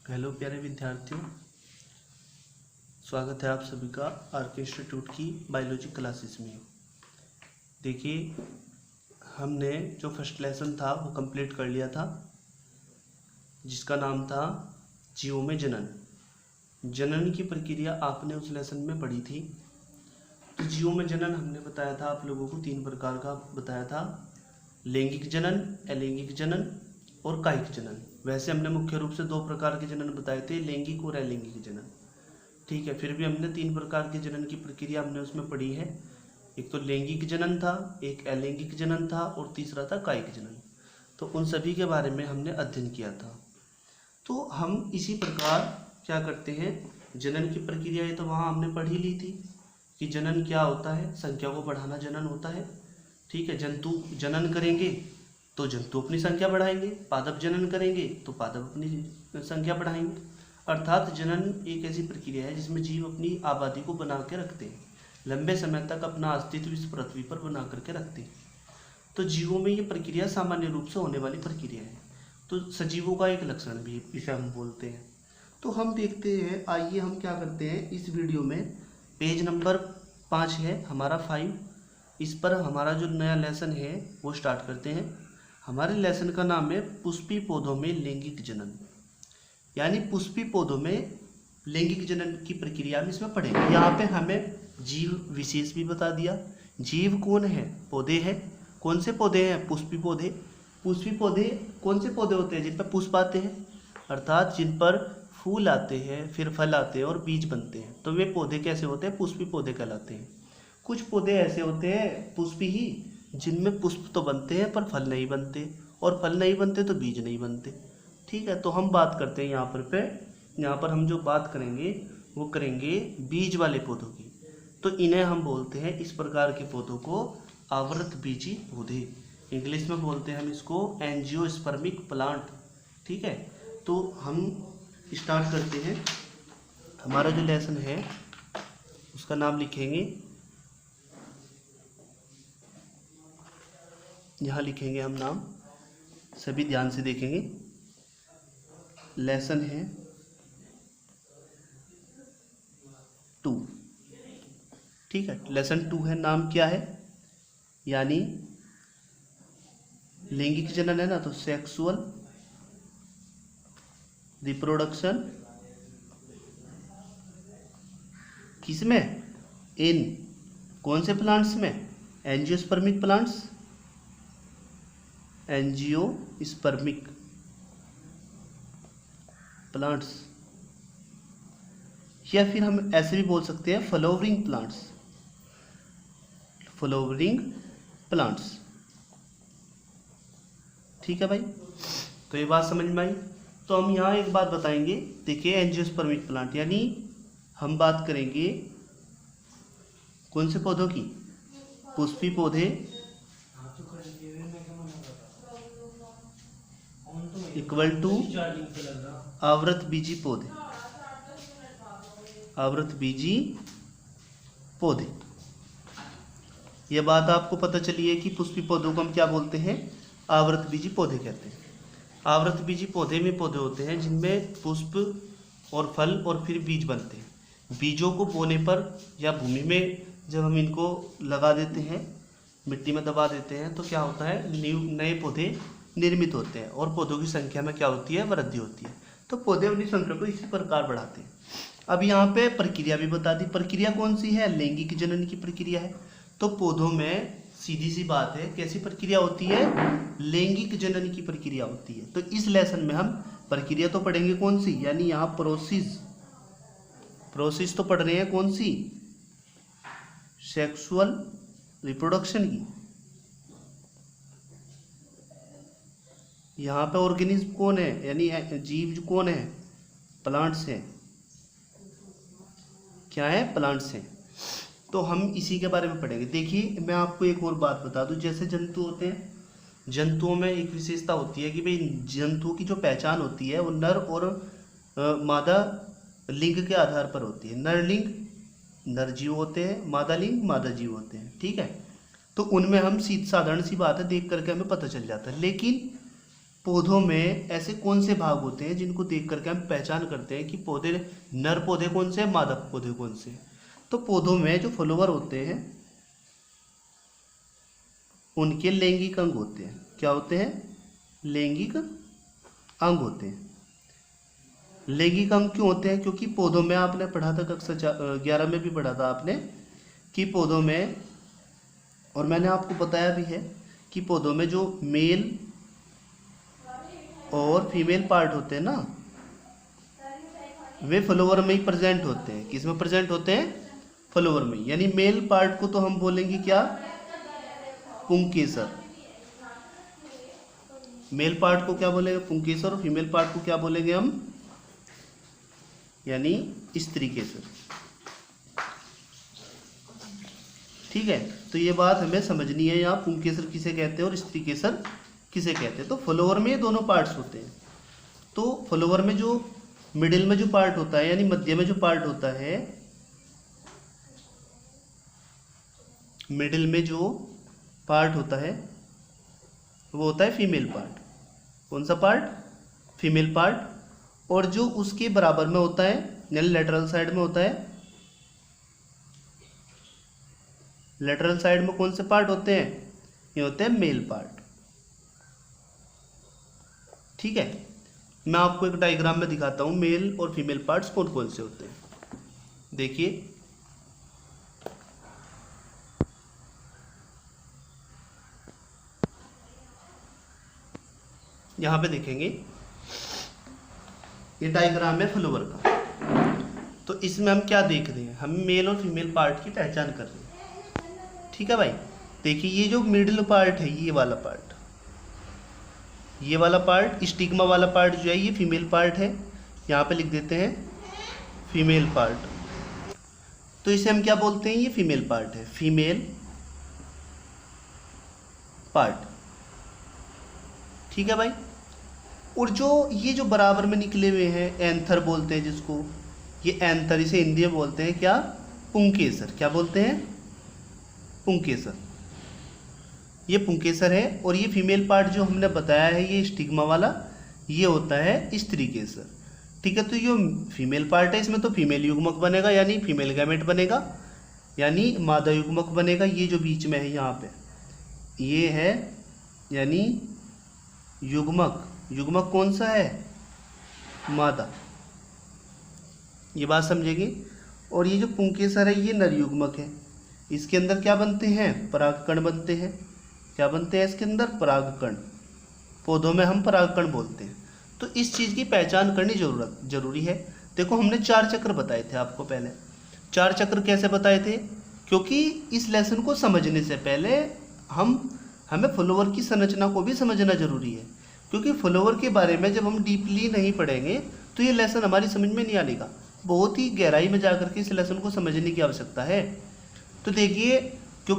Hello प्यारे विद्यार्थियों, स्वागत है आप सभी का आरके इंस्टीट्यूट की बायोलॉजी क्लासेस में। देखिए, हमने जो फर्स्ट लेसन था वो कंप्लीट कर लिया था, जिसका नाम था जीवों में जनन। जनन की प्रक्रिया आपने उस लेसन में पढ़ी थी। तो जीवों में जनन हमने बताया था आप लोगों को 3 प्रकार का बताया था: लैंगिक जनन, अलैंगिक जनन और कायिक जनन। वैसे हमने मुख्य रूप से 2 प्रकार के जनन बताए थे, लैंगिक और अलैंगिक जनन। ठीक है, फिर भी हमने 3 प्रकार के जनन की प्रक्रिया हमने उसमें पढ़ी है। एक तो लैंगिक जनन था, एक अलैंगिक जनन था और तीसरा था कायिक जनन। तो उन सभी के बारे में हमने अध्ययन किया था। तो हम इसी प्रकार क्या करते हैं, जनन की प्रक्रिया ये तो वहाँ हमने पढ़ ही ली थी कि जनन क्या होता है, संख्या को बढ़ाना जनन होता है। ठीक है, जंतु जनन करेंगे तो जंतु अपनी संख्या बढ़ाएंगे, पादप जनन करेंगे तो पादप अपनी संख्या बढ़ाएंगे। अर्थात जनन एक ऐसी प्रक्रिया है जिसमें जीव अपनी आबादी को बना के रखते हैं, लंबे समय तक अपना अस्तित्व इस पृथ्वी पर बना करके रखते हैं। तो जीवों में ये प्रक्रिया सामान्य रूप से होने वाली प्रक्रिया है। तो सजीवों का एक लक्षण भी इसे हम बोलते हैं। तो हम देखते हैं, आइए हम क्या करते हैं इस वीडियो में, पेज नंबर 5 है हमारा 5, इस पर हमारा जो नया लेसन है वो स्टार्ट करते हैं। हमारे लेसन का नाम है पुष्पी पौधों में लैंगिक जनन, यानी पुष्पी पौधों में लैंगिक जनन की प्रक्रिया हम इसमें पढ़ेंगे। यहाँ पे हमें जीव विशेष भी बता दिया। जीव कौन है? पौधे हैं। कौन से पौधे हैं? पुष्पी पौधे। पुष्पी पौधे कौन से पौधे होते हैं? जिन पर पुष्प आते हैं, अर्थात जिन पर फूल आते हैं, फिर फल आते हैं और बीज बनते हैं। तो वे पौधे कैसे होते हैं? पुष्पी पौधे कहलाते हैं। कुछ पौधे ऐसे होते हैं पुष्पी ही, जिनमें पुष्प तो बनते हैं पर फल नहीं बनते, और फल नहीं बनते तो बीज नहीं बनते। ठीक है, तो हम बात करते हैं यहाँ पर हम जो बात करेंगे वो करेंगे बीज वाले पौधों की। तो इन्हें हम बोलते हैं, इस प्रकार के पौधों को आवृत बीजी पौधे। इंग्लिश में बोलते हैं हम इसको एंजियोस्पर्मिक प्लांट। ठीक है, तो हम स्टार्ट करते हैं। हमारा जो लेसन है उसका नाम लिखेंगे, यहाँ लिखेंगे हम नाम, सभी ध्यान से देखेंगे। लेसन है 2। ठीक है, लेसन 2 है। नाम क्या है? यानी लैंगिक जनन है ना, तो सेक्सुअल रिप्रोडक्शन किसमें? इन कौन से प्लांट्स में? एंजियोस्पर्मिक प्लांट्स, एंजियोस्पर्मिक प्लांट्स, या फिर हम ऐसे भी बोल सकते हैं फ्लावरिंग प्लांट्स। Flowering plants. ठीक है भाई, तो ये बात समझ में आई। तो हम यहाँ एक बात बताएंगे, देखिए एंजियोस्पर्मिक प्लांट यानी हम बात करेंगे कौन से पौधों की? पुष्पी पौधे इक्वल टू आवृत बीजी पौधे। आवृत बीजी पौधे, यह बात आपको पता चली है कि पुष्पी पौधों को हम क्या बोलते हैं? आवृत बीजी पौधे कहते हैं। आवृत बीजी पौधे में पौधे होते हैं जिनमें पुष्प और फल और फिर बीज बनते हैं। बीजों को बोने पर या भूमि में जब हम इनको लगा देते हैं, मिट्टी में दबा देते हैं, तो क्या होता है? नए पौधे निर्मित होते हैं और पौधों की संख्या में क्या होती है? वृद्धि होती है। तो पौधे अपनी संख्या को इसी प्रकार बढ़ाते हैं। अब यहाँ पे प्रक्रिया भी बता दी। प्रक्रिया कौन सी है? लैंगिक जनन की प्रक्रिया है। तो पौधों में सीधी सी बात है, कैसी प्रक्रिया होती है? लैंगिक जनन की प्रक्रिया होती है। तो इस लेसन में हम प्रक्रिया तो पढ़ेंगे कौन सी, यानी यहाँ प्रोसेस तो पढ़ रहे हैं कौन सी? सेक्सुअल रिप्रोडक्शन की। यहाँ पे ऑर्गेनिज्म कौन है, यानी जीव कौन है? प्लांट्स हैं। क्या है? प्लांट्स हैं। तो हम इसी के बारे में पढ़ेंगे। देखिए, मैं आपको एक और बात बता दूं, जैसे जंतु होते हैं, जंतुओं में एक विशेषता होती है कि भाई जंतुओं की जो पहचान होती है वो नर और मादा लिंग के आधार पर होती है। नर लिंग नर जीव होते हैं, मादा लिंग मादा जीव होते हैं। ठीक है, तो उनमें हम साधारण सी बात है, देख करके हमें पता चल जाता है। लेकिन पौधों में ऐसे कौन से भाग होते हैं जिनको देख करके हम पहचान करते हैं कि पौधे, नर पौधे कौन से, मादा पौधे कौन से। तो पौधों में जो फ्लावर होते हैं उनके लैंगिक अंग होते हैं। क्या होते हैं? लैंगिक अंग होते हैं। लैंगिक अंग क्यों होते हैं? क्योंकि पौधों में, आपने पढ़ा था कक्षा 11 में भी पढ़ा था आपने, कि पौधों में, और मैंने आपको बताया भी है कि पौधों में जो मेल और फीमेल पार्ट होते हैं ना, वे फ्लावर में ही प्रेजेंट होते हैं। किस में प्रेजेंट होते हैं? फ्लावर में। यानी मेल पार्ट को तो हम बोलेंगे क्या? पुंकेसर। मेल पार्ट को क्या बोलेंगे? पुंकेसर। और फीमेल पार्ट को क्या बोलेंगे हम? यानी स्त्री केसर। ठीक है, तो ये बात हमें समझनी है, यहाँ पुंकेसर किसे कहते हैं और स्त्री केसर किसे कहते हैं। तो फ्लावर में ये दोनों पार्ट्स होते हैं। तो फ्लावर में जो मिडिल में जो पार्ट होता है, यानी मध्य में जो पार्ट होता है, मिडिल में जो पार्ट होता है वो होता है फीमेल पार्ट। कौन सा पार्ट? Female part. और जो उसके बराबर में होता है, यानी लेटरल साइड में होता है, लेटरल साइड में कौन से पार्ट होते हैं? ये होते हैं मेल पार्ट। ठीक है, मैं आपको एक डायग्राम में दिखाता हूं मेल और फीमेल पार्ट्स कौन कौन से होते हैं। देखिए, यहां पे देखेंगे, ये डायग्राम है फ्लावर का। तो इसमें हम क्या देख रहे हैं? हम मेल और फीमेल पार्ट की पहचान कर रहे हैं। ठीक है भाई, देखिए ये जो मिडिल पार्ट है, ये वाला पार्ट, ये वाला पार्ट, स्टिग्मा वाला पार्ट जो है ये फीमेल पार्ट है। यहाँ पे लिख देते हैं फीमेल पार्ट। तो इसे हम क्या बोलते हैं? ये फीमेल पार्ट है, फीमेल पार्ट। ठीक है भाई। और जो ये जो बराबर में निकले हुए हैं, एंथर बोलते हैं जिसको, ये एंथर, इसे हिंदी में बोलते हैं क्या? पुंकेसर। क्या बोलते हैं? पुंकेसर। ये पुंकेसर है। और ये फीमेल पार्ट जो हमने बताया है, ये स्टिग्मा वाला, ये होता है स्त्री केसर। ठीक है, तो ये फीमेल पार्ट है, इसमें तो फीमेल युग्मक बनेगा, यानी फीमेल गैमेट बनेगा, यानी मादा युग्मक बनेगा। ये जो बीच में है यहाँ पे, ये है यानी युग्मक। युग्मक कौन सा है? मादा। ये बात समझेंगे। और ये जो पुंकेसर है, ये नर युग्मक है। इसके अंदर क्या बनते हैं? परागकण बनते हैं। क्या बनते हैं इसके अंदर? परागकण। पौधों में हम परागकण बोलते हैं। तो इस चीज़ की पहचान करनी जरूरी है। देखो, हमने 4 चक्र बताए थे आपको पहले। 4 चक्र कैसे बताए थे? क्योंकि इस लेसन को समझने से पहले हमें फ्लावर की संरचना को भी समझना जरूरी है। क्योंकि फ्लावर के बारे में जब हम डीपली नहीं पढ़ेंगे तो ये लेसन हमारी समझ में नहीं आने का। बहुत ही गहराई में जाकर के इस लेसन को समझने की आवश्यकता है। तो देखिए,